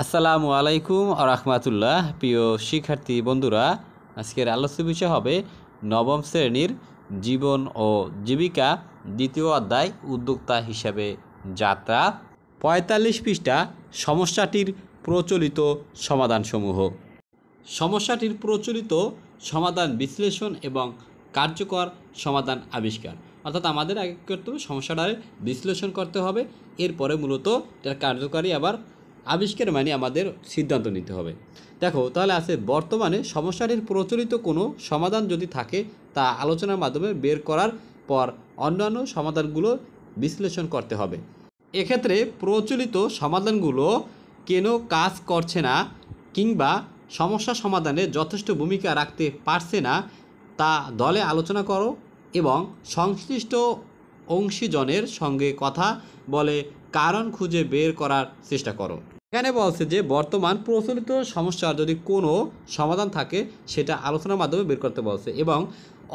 আসসালামু আলাইকুম রাহমাতুল্লাহ। প্রিয় শিক্ষার্থী বন্ধুরা, আজকের আলোচ্য বিষয় হবে নবম শ্রেণীর জীবন ও জীবিকা দ্বিতীয় অধ্যায় উদ্যোক্তা হিসাবে যাত্রা। ৪৫ পৃষ্ঠা সমস্যাটির প্রচলিত সমাধানসমূহ। সমস্যাটির প্রচলিত সমাধান বিশ্লেষণ এবং কার্যকর সমাধান আবিষ্কার। অর্থাৎ আমাদের আগে করতে হবে সমস্যাটার বিশ্লেষণ করতে হবে, এরপরে মূলত এটার কার্যকারী আবার আবিষ্কার মানে আমাদের সিদ্ধান্ত নিতে হবে। দেখো তাহলে আছে বর্তমানে সমস্যাটির প্রচলিত কোনো সমাধান যদি থাকে তা আলোচনার মাধ্যমে বের করার পর অন্যান্য সমাধানগুলো বিশ্লেষণ করতে হবে। এক্ষেত্রে প্রচলিত সমাধানগুলো কেন কাজ করছে না কিংবা সমস্যা সমাধানে যথেষ্ট ভূমিকা রাখতে পারছে না তা দলে আলোচনা করো এবং সংশ্লিষ্ট অংশীজনের সঙ্গে কথা বলে কারণ খুঁজে বের করার চেষ্টা করো। এখানে বলছে যে বর্তমান প্রচলিত সমস্যার যদি কোনো সমাধান থাকে সেটা আলোচনার মাধ্যমে বের করতে বলছে এবং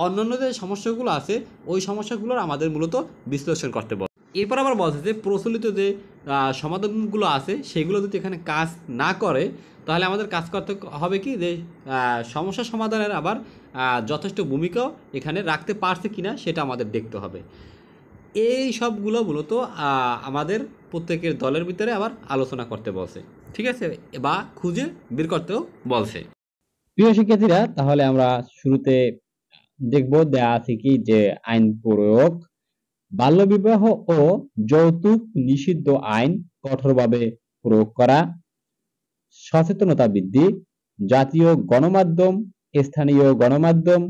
অন্যান্য যে সমস্যাগুলো আছে ওই সমস্যাগুলোর আমাদের মূলত বিশ্লেষণ করতে বলছে। এরপর আবার বলছে যে প্রচলিত যে সমাধানগুলো আছে সেগুলো যদি এখানে কাজ না করে তাহলে আমাদের কাজ করতে হবে কি যে সমস্যা সমাধানের আবার যথেষ্ট ভূমিকাও এখানে রাখতে পারছে কিনা সেটা আমাদের দেখতে হবে। এই সবগুলো মূলত আমাদের প্রত্যেকের দলের ভিতরে আবার আলোচনা করতে বলছে, ঠিক আছে, বা খুঁজে বের করতেও বলছে। প্রিয় শিক্ষার্থীরা, তাহলে আমরা শুরুতে দেখব দেয়া আছে কি যে আইন প্রয়োগ, বাল্যবিবাহ ও যৌতুক নিষিদ্ধ আইন কঠোরভাবে প্রয়োগ করা, সচেতনতা বৃদ্ধি, জাতীয় গণমাধ্যম, স্থানীয় গণমাধ্যম,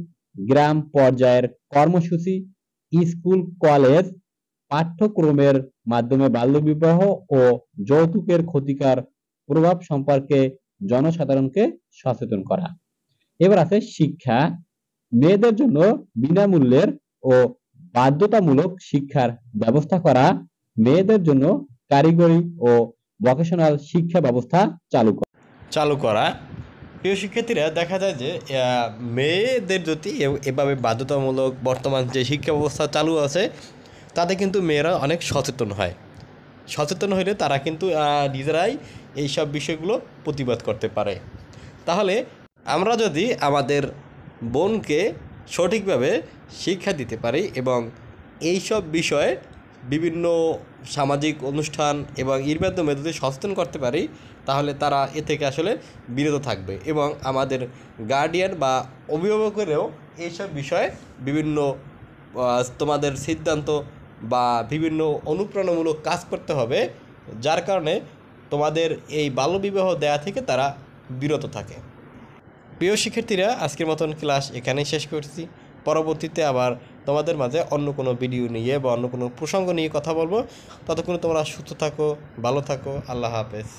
গ্রাম পর্যায়ের কর্মসূচি, স্কুল কলেজ পাঠ্যক্রমের মাধ্যমে বাল্যবিবাহ ও যৌতুকের ক্ষতিকর প্রভাব সম্পর্কে জনসাধারণকে সচেতন করা। এবার আছে শিক্ষা, মেয়েদের জন্য বিনামূল্যের ও বাধ্যতামূলক শিক্ষার ব্যবস্থা করা, মেয়েদের জন্য কারিগরি ও ভোকেশনাল শিক্ষা ব্যবস্থা চালু করা। প্রিয় শিক্ষার্থীরা, দেখা যায় যে মেয়েদের যদি এভাবে বাধ্যতামূলক বর্তমান যে শিক্ষা ব্যবস্থা চালু আছে তাতে কিন্তু মেয়েরা অনেক সচেতন হয়। সচেতন হলে তারা কিন্তু নিজেরাই এইসব বিষয়গুলো প্রতিবাদ করতে পারে। তাহলে আমরা যদি আমাদের বোনকে সঠিকভাবে শিক্ষা দিতে পারি এবং এইসব বিষয়ে বিভিন্ন সামাজিক অনুষ্ঠান এবং এর মাধ্যমে যদি সচেতন করতে পারি তাহলে তারা এ থেকে আসলে বিরত থাকবে এবং আমাদের গার্ডিয়ান বা অভিভাবকেরাও এইসব বিষয়ে বিভিন্ন তোমাদের সিদ্ধান্ত বা বিভিন্ন অনুপ্রেরণামূলক কাজ করতে হবে, যার কারণে তোমাদের এই বাল্যবিবাহ দেয়া থেকে তারা বিরত থাকে। প্রিয় শিক্ষার্থীরা, আজকের মতন ক্লাস এখানেই শেষ করছি। পরবর্তীতে আবার তোমাদের মাঝে অন্য কোনো ভিডিও নিয়ে বা অন্য কোনো প্রসঙ্গ নিয়ে কথা বলবো। ততক্ষণ তোমরা সুস্থ থাকো, ভালো থাকো। আল্লাহ হাফেজ।